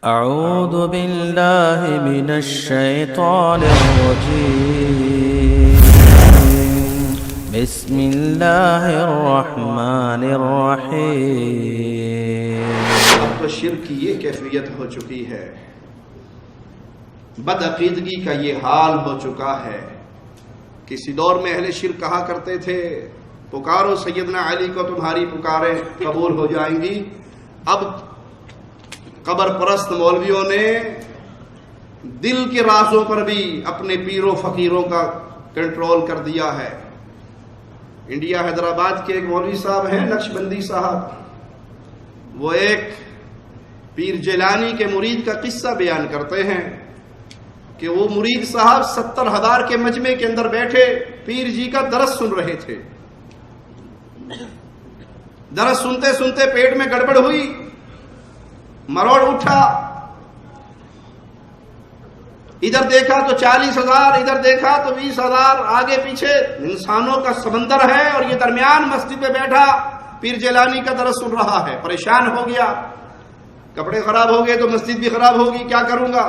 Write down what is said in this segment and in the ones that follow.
اعوذ باللہ من الشیطان الرجیم بسم اللہ الرحمن الرحیم۔ اب تو شرک کی یہ کیفیت ہو چکی ہے، بدعقیدگی کا یہ حال ہو چکا ہے۔ کسی دور میں اہل شرک کہا کرتے تھے پکارو سیدنا علی کو، تمہاری پکاریں قبول ہو جائیں گی۔ اب قبر پرست مولویوں نے دل کے رازوں پر بھی اپنے پیروں فقیروں کا کنٹرول کر دیا ہے۔ انڈیا حیدرآباد کے ایک مولوی صاحب ہیں نقشبندی صاحب، وہ ایک پیر جیلانی کے مرید کا قصہ بیان کرتے ہیں کہ وہ مرید صاحب 70,000 کے مجمع کے اندر بیٹھے پیر جی کا درس سن رہے تھے۔ درس سنتے سنتے پیٹ میں گڑبڑ ہوئی، مروڑ اٹھا، ادھر دیکھا تو 40,000، ادھر دیکھا تو 20,000، آگے پیچھے انسانوں کا سمندر ہے، اور یہ درمیان مسجد میں بیٹھا پیر جیلانی کا درس سن رہا ہے۔ پریشان ہو گیا، کپڑے خراب ہو گئے تو مسجد بھی خراب ہوگی، کیا کروں گا؟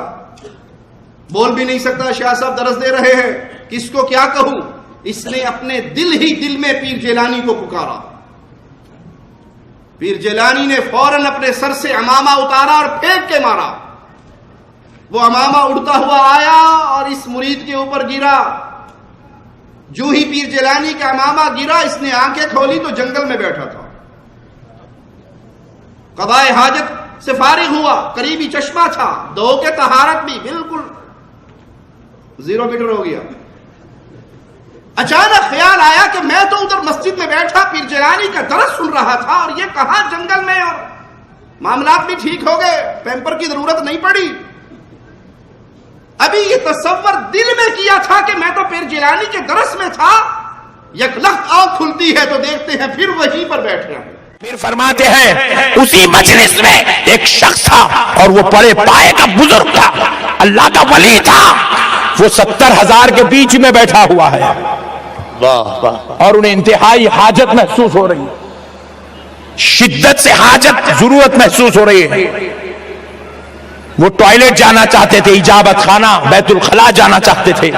بول بھی نہیں سکتا، شاہ صاحب درس دے رہے ہیں، کس کو کیا کہوں؟ اس نے اپنے دل ہی دل میں پیر جیلانی کو پکارا۔ پیر جیلانی نے فوراً اپنے سر سے عمامہ اتارا اور پھینک کے مارا۔ وہ عمامہ اڑتا ہوا آیا اور اس مرید کے اوپر گرا۔ جو ہی پیر جیلانی کا عمامہ گرا، اس نے آنکھیں کھولی تو جنگل میں بیٹھا تھا۔ قضائے حاجت سے فارغ ہوا، قریبی چشمہ تھا، دو کے طہارت بھی بالکل 0 میٹر ہو گیا۔ اچانک خیال آیا کہ میں تو ادھر مسجد میں بیٹھا پیر جیلانی کا درس سن رہا تھا، اور یہ کہاں جنگل میں، اور معاملات بھی ٹھیک ہو گئے، پیمپر کی ضرورت نہیں پڑی۔ ابھی یہ تصور دل میں کیا تھا کہ میں تو پیر جیلانی کے درس میں تھا، یک لخت آنکھ کھلتی ہے تو دیکھتے ہیں پھر وہیں پر بیٹھے ہیں۔ پھر فرماتے ہیں اسی مجلس میں ایک شخص تھا، اور وہ پڑے پائے کا بزرگ تھا، اللہ کا ولی تھا۔ وہ 70,000 کے بیچ میں بیٹھا ہوا ہے، اور انہیں انتہائی حاجت محسوس ہو رہی ہے، شدت سے حاجت، ضرورت محسوس ہو رہی ہے۔ وہ ٹوائلٹ جانا چاہتے تھے، اجابت خانہ بیت الخلا جانا چاہتے تھے۔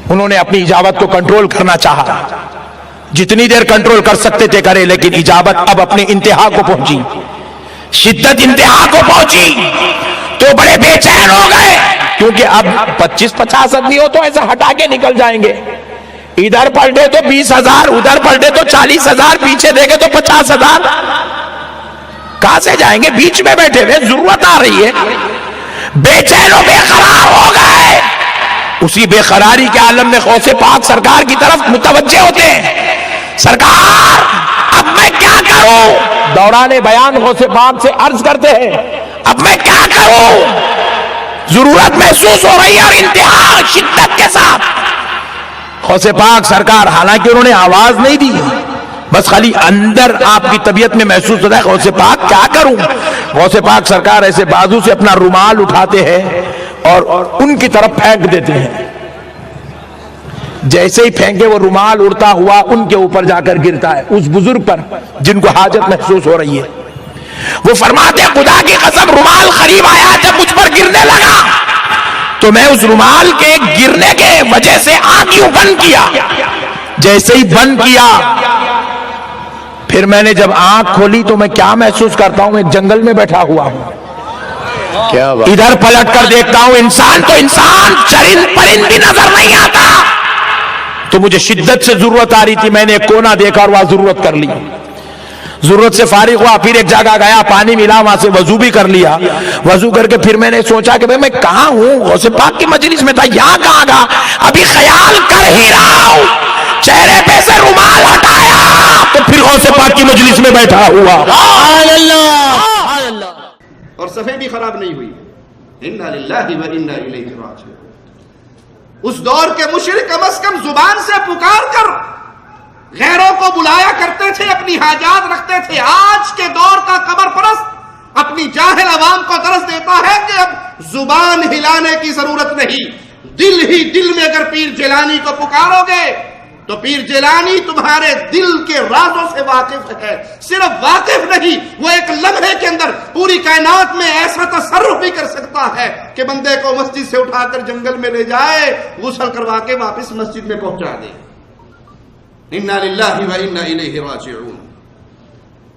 انہوں نے اپنی اجابت کو کنٹرول کرنا چاہا، جتنی دیر کنٹرول کر سکتے تھے کرے، لیکن اجابت اب اپنی انتہا کو پہنچی، شدت انتہا کو پہنچی، تو بڑے بے چین ہو گئے، کیونکہ اب 25-50 آدمی ہو تو ایسا ہٹا کے نکل جائیں گے، ادھر پلٹے تو 20,000، ادھر پلٹے تو 40,000، پیچھے دیکھے تو 50,000، کہاں سے جائیں گے؟ بیچ میں بیٹھے ہوئے، ضرورت آ رہی ہے، بے چین و بے قرار ہو گئے۔ اسی بے قراری کے عالم میں غوث پاک سرکار کی طرف متوجہ ہوتے ہیں، سرکار اب میں کیا کروں؟ دوران بیان غوث پاک سے عرض کرتے ہیں اب میں کیا کروں؟ ضرورت محسوس ہو رہی ہے، اور انتہا شدت کے ساتھ۔ غوث پاک سرکار حالانکہ انہوں نے آواز نہیں دی، بس خالی اندر آپ کی طبیعت میں محسوس ہوتا ہے غوث پاک کیا کروں؟ غوث پاک سرکار ایسے بازو سے اپنا رومال اٹھاتے ہیں اور ان کی طرف پھینک دیتے ہیں۔ جیسے ہی پھینکے وہ رومال اڑتا ہوا ان کے اوپر جا کر گرتا ہے، اس بزرگ پر جن کو حاجت محسوس ہو رہی ہے۔ وہ فرماتے ہیں خدا کی قسم رومال قریب آیا، جب مجھ پر گرنے لگا تو میں اس رومال کے گرنے کے وجہ سے آنکھوں بند کیا۔ جیسے ہی بند کیا، پھر میں نے جب آنکھ کھولی تو میں کیا محسوس کرتا ہوں؟ ایک جنگل میں بیٹھا ہوا ہوں، ادھر پلٹ کر دیکھتا ہوں انسان تو انسان، چرند پرند بھی نظر نہیں آتا۔ تو مجھے شدت سے ضرورت آ رہی تھی، میں نے ایک کونا دیکھا اور وہاں ضرورت کر لی۔ ضرورت سے فارغ ہوا، پھر ایک جگہ گیا، پانی ملا، وہاں سے وضو بھی کر لیا۔ وضو کر کے پھر میں نے سوچا کہ میں کہاں ہوں؟ غوث پاک کی مجلس میں تھا، یہاں کہاں گا؟ ابھی خیال کر ہی رہا ہوں، چہرے پہ سے رومال ہٹایا تو پھر غوث پاک کی مجلس میں بیٹھا ہوا۔ اور صفحے بھی خراب نہیں ہوئی۔ انا للہ و انا الیہ راجعون۔ اس دور کے مشرک کم از کم زبان سے پکار کر غیروں کو بلایا کرتے تھے، اپنی حاجات رکھتے تھے۔ آج کے دور کا قبر پرست اپنی جاہل عوام کو درس دیتا ہے کہ اب زبان ہلانے کی ضرورت نہیں، دل ہی دل میں اگر پیر جیلانی کو پکارو گے تو پیر جیلانی تمہارے دل کے رازوں سے واقف ہے، صرف واقف نہیں، وہ ایک لمحے کے اندر پوری کائنات میں ایسا تصرف بھی کر سکتا ہے کہ بندے کو مسجد سے اٹھا کر جنگل میں لے جائے، غسل کروا کے واپس مسجد میں پہنچا دے۔ انا للہ و انا الیہ راجعون۔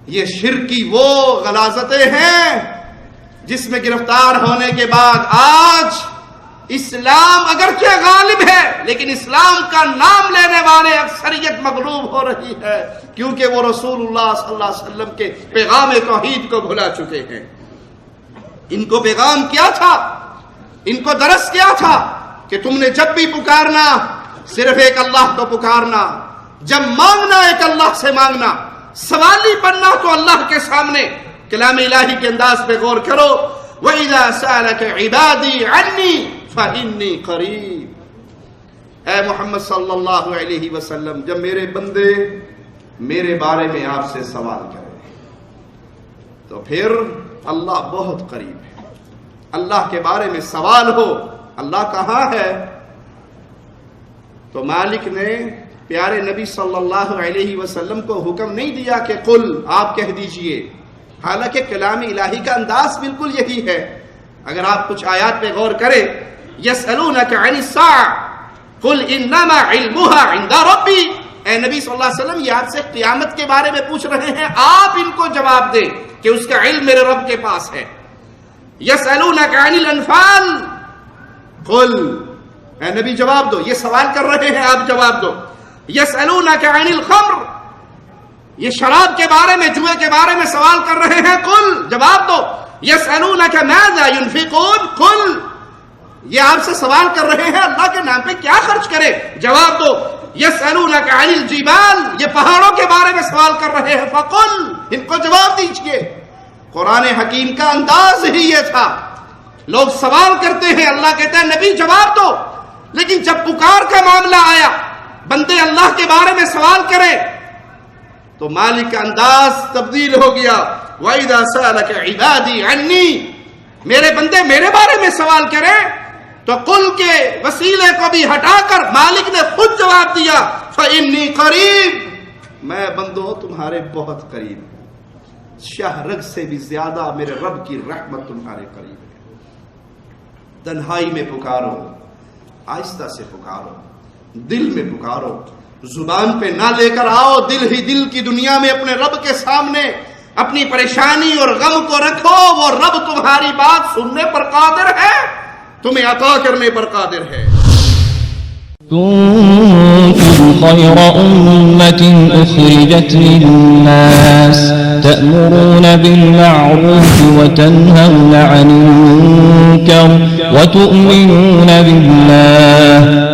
یہ شرک کی وہ غلاظتیں ہیں جس میں گرفتار ہونے کے بعد آج اسلام اگرچہ غالب ہے لیکن اسلام کا نام لینے والے اکثریت مغلوب ہو رہی ہے، کیونکہ وہ رسول اللہ صلی اللہ علیہ وسلم کے پیغام توحید کو بھلا چکے ہیں۔ ان کو پیغام کیا تھا، ان کو درس کیا تھا کہ تم نے جب بھی پکارنا صرف ایک اللہ کو پکارنا، جب مانگنا ایک اللہ سے مانگنا، سوالی بننا تو اللہ کے سامنے کلام الہی کے انداز پہ غور کرو۔ وَإِذَا سَأَلَكَ عِبَادِي عَنِّي فَإِنِّي قَرِيبٌ۔ اے محمد صلی اللہ علیہ وسلم، جب میرے بندے میرے بارے میں آپ سے سوال کریں تو پھر اللہ بہت قریب ہے۔ اللہ کے بارے میں سوال ہو، اللہ کہاں ہے؟ تو مالک نے پیارے نبی صلی اللہ علیہ وسلم کو حکم نہیں دیا کہ قل، آپ کہہ دیجئے، حالانکہ کلام الہی کا انداز بالکل یہی ہے۔ اگر آپ کچھ آیات پہ غور کریں، یسألونک عن الساعة قل انما علمها عند ربی، اے نبی صلی اللہ علیہ وسلم یہ آپ سے قیامت کے بارے میں پوچھ رہے ہیں، آپ ان کو جواب دیں کہ اس کا علم میرے رب کے پاس ہے۔ یسألونک عن الانفال قل، اے نبی جواب دو، یہ سوال کر رہے ہیں آپ جواب دو۔ یسألونک عن الخمر، یہ شراب کے بارے میں، جوئے کے بارے میں سوال کر رہے ہیں، قل، جواب دو۔ یسألونک ماذا ينفقون قل، یہ آپ سے سوال کر رہے ہیں اللہ کے نام پہ کیا خرچ کرے، جواب دو۔ یسألونک عن الجبال، یہ پہاڑوں کے بارے میں سوال کر رہے ہیں، فقل، ان کو جواب دیجئے۔ قرآن حکیم کا انداز ہی یہ تھا، لوگ سوال کرتے ہیں، اللہ کہتا ہے نبی جواب دو، لیکن جب پکار کا معاملہ آیا، بندے اللہ کے بارے میں سوال کریں تو مالک کا انداز تبدیل ہو گیا۔ وَإِذَا سَأَلَكَ عِبَادِي عَنِّي، میرے بندے میرے بارے میں سوال کریں تو قل کے وسیلے کو بھی ہٹا کر مالک نے خود جواب دیا، فَإِنِّي قَرِيب، میں بندو تمہارے بہت قریب ہوں، شاہ رگ سے بھی زیادہ میرے رب کی رحمت تمہارے قریب ہے۔ تنہائی میں پکارو، آہستہ سے پکارو، دل میں پکارو، زبان پہ نہ لے کر آؤ، دل ہی دل کی دنیا میں اپنے رب کے سامنے اپنی پریشانی اور غم کو رکھو، وہ رب تمہاری بات سننے پر قادر ہے، تمہیں عطا کرنے پر قادر ہے۔ كنتم خير أمة أخرجت للناس تأمرون بالمعروف وتنهون عن المنكر وتؤمنون بالله